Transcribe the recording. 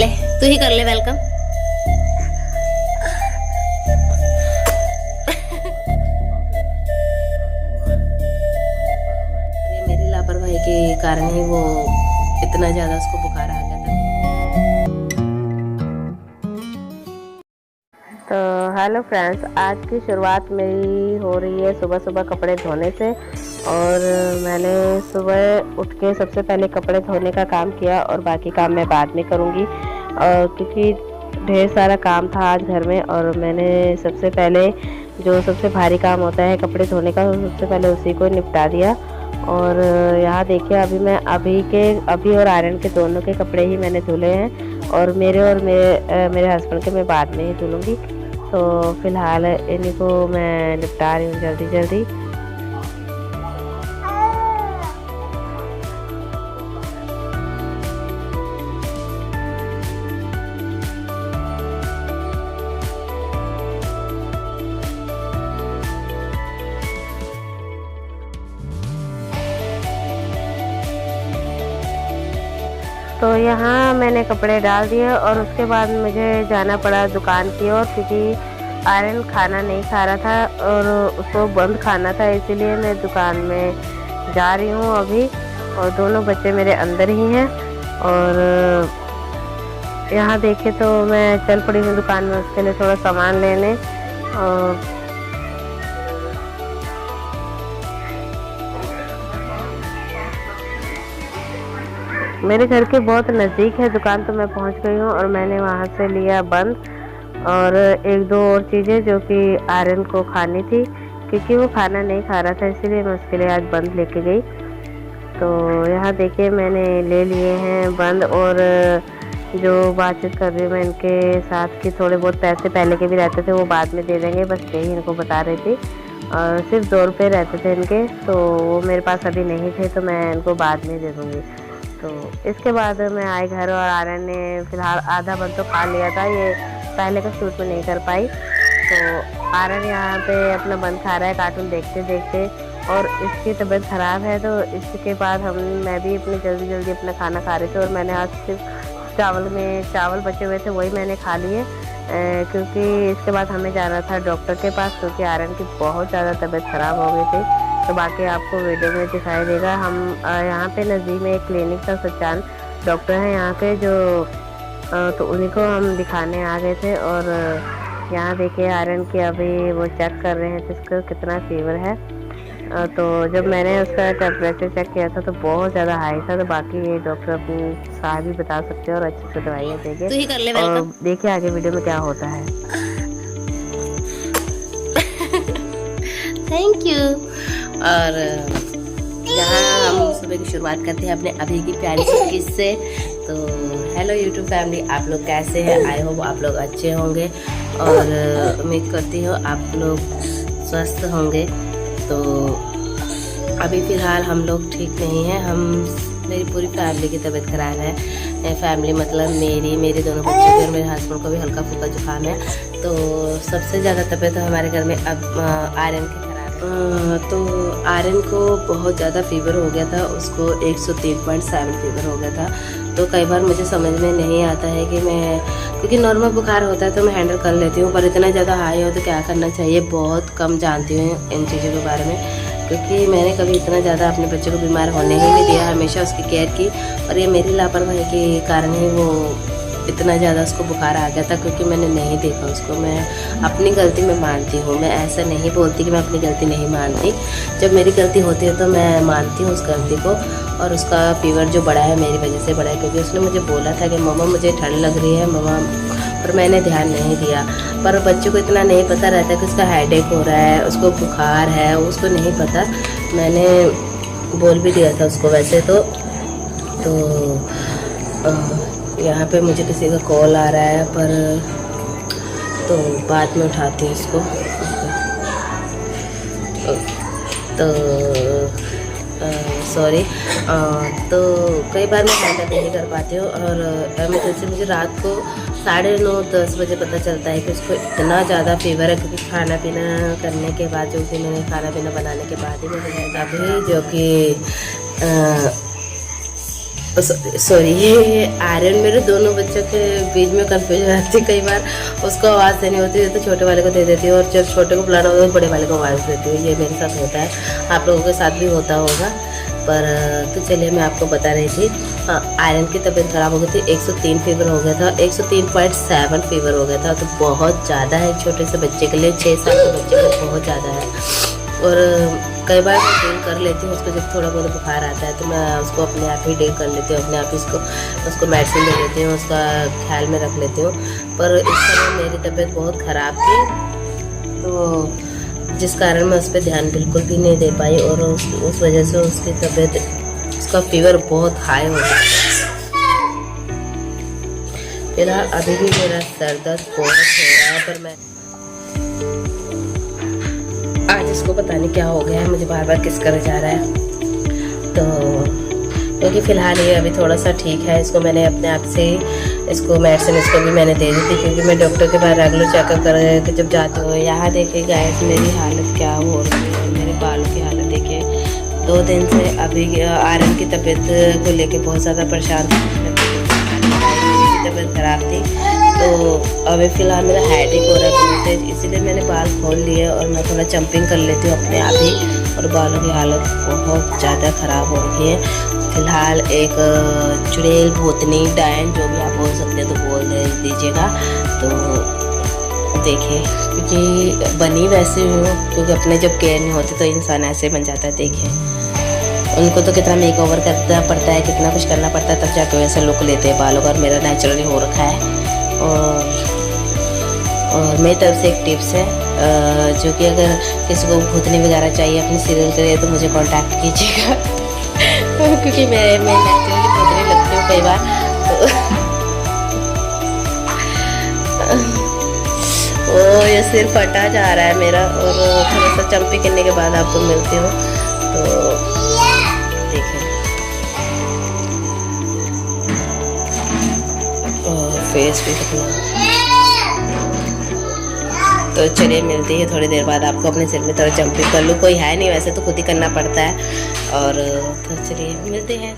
ले, तू ही कर ले वेलकम। ये मेरी लापरवाही के कारण ही वो इतना ज्यादा उसको बुखार आ गया था। तो हेलो फ्रेंड्स, आज की शुरुआत मेरी हो रही है सुबह सुबह कपड़े धोने से। और मैंने सुबह उठ के सबसे पहले कपड़े धोने का काम किया और बाकी काम मैं बाद में करूँगी, और क्योंकि ढेर सारा काम था आज घर में। और मैंने सबसे पहले जो सबसे भारी काम होता है कपड़े धोने का, सबसे पहले उसी को निपटा दिया। और यहाँ देखिए अभी और आयरन के दोनों के कपड़े ही मैंने धुले हैं, और मेरे हस्बैंड के मैं बाद में ही धुलूँगी। तो फिलहाल इन्हीं को मैं निपटा रही हूँ जल्दी जल्दी। तो यहाँ मैंने कपड़े डाल दिए और उसके बाद मुझे जाना पड़ा दुकान की ओर, क्योंकि आयरन खाना नहीं खा रहा था और उसको बंद खाना था, इसीलिए मैं दुकान में जा रही हूँ अभी। और दोनों बच्चे मेरे अंदर ही हैं। और यहाँ देखे तो मैं चल पड़ी हूँ दुकान में उसके लिए थोड़ा सामान लेने। और मेरे घर के बहुत नज़दीक है दुकान, तो मैं पहुंच गई हूं। और मैंने वहां से लिया बंद और एक दो और चीज़ें जो कि आयरन को खानी थी, क्योंकि वो खाना नहीं खा रहा था, इसीलिए मैं उसके लिए आज बंद लेके गई। तो यहाँ देखिए मैंने ले लिए हैं बंद। और जो बातचीत कर रही हूँ मैं इनके साथ कि थोड़े बहुत पैसे पहले के भी रहते थे वो बाद में दे देंगे, बस यही इनको बता रही थी। और सिर्फ 2 रुपये रहते थे इनके, तो वो मेरे पास अभी नहीं थे, तो मैं इनको बाद में दे दूँगी। तो इसके बाद मैं आई घर, और आयरन ने फिलहाल आधा बंद तो खा लिया था, ये पहले का शूट में नहीं कर पाई। तो आयरन यहाँ पे अपना बंद खा रहा है कार्टून देखते देखते, और इसकी तबीयत ख़राब है। तो इसके बाद मैं भी अपनी जल्दी जल्दी अपना खाना खा रही थी। और मैंने आज सिर्फ चावल बचे हुए थे वही मैंने खा लिए, क्योंकि इसके बाद हमें जाना था डॉक्टर के पास, क्योंकि आयरन की बहुत ज़्यादा तबीयत ख़राब हो गई थी। तो बाकी आपको वीडियो में दिखाई देगा। हम यहाँ पे नज़दीक में एक क्लिनिक था, सच्चान डॉक्टर हैं यहाँ के जो, तो उन्हीं को हम दिखाने आ गए थे। और यहाँ देखिए आयरन की अभी वो चेक कर रहे हैं जिसको कितना फीवर है। तो जब मैंने उसका टेम्परेचर चेक किया था तो बहुत ज़्यादा हाई था। तो बाकी ये डॉक्टर अपनी साहब ही बता सकते हैं और अच्छे से दवाइयाँ देंगे। और देखिए आगे वीडियो में क्या होता है। Thank you. और यहाँ हम सुबह की शुरुआत करते हैं अपने अभी की प्यारी सी किस से। तो हेलो यूट्यूब फैमिली, आप लोग कैसे हैं? आई होप आप लोग अच्छे होंगे, और उम्मीद करती हूँ आप लोग स्वस्थ होंगे। तो अभी फ़िलहाल हम लोग ठीक नहीं हैं। मेरी पूरी फैमिली की तबीयत खराब है। फैमिली मतलब मेरे दोनों बच्चों की और मेरे हस्बैंड को भी हल्का फुल्का जुकाम है। तो सबसे ज़्यादा तबीयत हमारे घर में अब आयरन की तो आयरन को बहुत ज़्यादा फीवर हो गया था, उसको 103.7 फीवर हो गया था। तो कई बार मुझे समझ में नहीं आता है कि क्योंकि नॉर्मल बुखार होता है तो मैं हैंडल कर लेती हूँ, पर इतना ज़्यादा हाई हो तो क्या करना चाहिए। बहुत कम जानती हूँ इन चीज़ों के बारे में, क्योंकि मैंने कभी इतना ज़्यादा अपने बच्चे को बीमार होने ही नहीं दिया, हमेशा उसकी केयर की। और ये मेरी लापरवाही के कारण ही वो इतना ज़्यादा उसको बुखार आ गया था, क्योंकि मैंने नहीं देखा उसको। मैं अपनी गलती मैं मानती हूँ, मैं ऐसा नहीं बोलती कि मैं अपनी गलती नहीं मानती। जब मेरी गलती होती है तो मैं मानती हूँ उस गलती को। और उसका फीवर जो बढ़ा है मेरी वजह से बढ़ा है, क्योंकि उसने मुझे बोला था कि मम्मा मुझे ठंड लग रही है मम्मा, पर मैंने ध्यान नहीं दिया। पर बच्चों को इतना नहीं पता रहता कि उसका हेडेक हो रहा है, उसको बुखार है, उसको नहीं पता। मैंने बोल भी दिया था उसको वैसे तो यहाँ पे मुझे किसी का कॉल आ रहा है, पर तो बाद में उठाती हूँ इसको। तो सॉरी। तो कई बार मैं हैंडल नहीं कर पाती हूँ, और एमरजेंसी मुझे रात को 9:30-10 बजे पता चलता है कि उसको इतना ज़्यादा फीवर है, क्योंकि खाना पीना करने के बाद, जो कि मैंने खाना पीना बनाने के बाद ही मैंने अभी जो कि सॉरी, ये आर्यन मेरे दोनों बच्चों के बीच में कंफ्यूज हो जाती है कई बार। उसको आवाज़ देनी होती है तो छोटे वाले को दे देती है, और जब छोटे को बुलाना होता है तो बड़े वाले को आवाज़ देती हूँ। ये मेरे साथ होता है, आप लोगों के साथ भी होता होगा। पर तो चलिए, मैं आपको बता रही थी, हाँ, आर्यन की तबीयत ख़राब हो गई थी। 103 फीवर हो गया था, 103.7 फीवर हो गया था। तो बहुत ज़्यादा है छोटे से बच्चे के लिए, 6 साल के बच्चे के लिए बहुत ज़्यादा है। और कई बार मैं डील कर लेती हूँ उसको, जब थोड़ा बहुत बुखार आता है तो मैं उसको अपने आप ही डील कर लेती हूँ, अपने आप ही उसको मेडिसिन दे देती हूँ, उसका ख्याल में रख लेती हूँ। पर इस समय मेरी तबीयत बहुत ख़राब थी, तो जिस कारण मैं उस पर ध्यान बिल्कुल भी नहीं दे पाई, और उस वजह से उसकी तबीयत, उसका फीवर बहुत हाई हो गया। फिलहाल अभी भी मेरा सर दर्द बहुत हो रहा है, पर मैं आज इसको पता नहीं क्या हो गया है, मुझे बार बार किस कर जा रहा है। तो क्योंकि फ़िलहाल ये अभी थोड़ा सा ठीक है, इसको मैंने अपने आप से इसको मेडिसिन इसको भी मैंने दे दी थी, क्योंकि मैं डॉक्टर के पास रेगुलर चेकअप कर जब जाती हूँ। यहाँ देखिए गाइस, मेरी हालत क्या हो रही है, मेरे बालों की हालत देखिए। 2 दिन से अभी आर्यन की तबीयत को लेके बहुत ज़्यादा परेशान थी, मेरी तबीयत ख़राब थी। तो अभी फ़िलहाल मेरा हेडेक हो रहा है तेज, इसीलिए मैंने बाल खोल लिए और मैं थोड़ा जंपिंग कर लेती हूँ अपने आप ही। और बालों की हालत बहुत ज़्यादा ख़राब हो रही है। फ़िलहाल एक चुड़ैल, भूतनी, डायन, जो भी आप बोल सकते हैं तो बोल दीजिएगा। तो देखिए, क्योंकि बनी वैसे हूँ, क्योंकि अपने जब केयर नहीं होती तो इंसान ऐसे बन जाता है। देखिए, उनको तो कितना मेक ओवर करना पड़ता है, कितना कुछ करना पड़ता है, तब जाके वैसा लुक लेते हैं बालों का। और मेरा नेचुरली हो रखा है। और मेरी तरफ से एक टिप्स है, जो कि अगर किसी को भूतनी वगैरह चाहिए अपनी सीरियल के लिए तो मुझे कांटेक्ट कीजिएगा। क्योंकि मैं नेचुरली भूतनी लगती हूँ कई बार। तो ये सिर फटा जा रहा है मेरा, और थोड़ा सा चंपी करने के बाद आपको मिलती हूँ। तो देखिए, फेस भी कितना। तो चलिए, मिलती है थोड़ी देर बाद आपको। अपने सिर में थोड़ा जंपिंग कर लूँ, कोई है नहीं वैसे तो खुद ही करना पड़ता है। और तो चलिए मिलते हैं।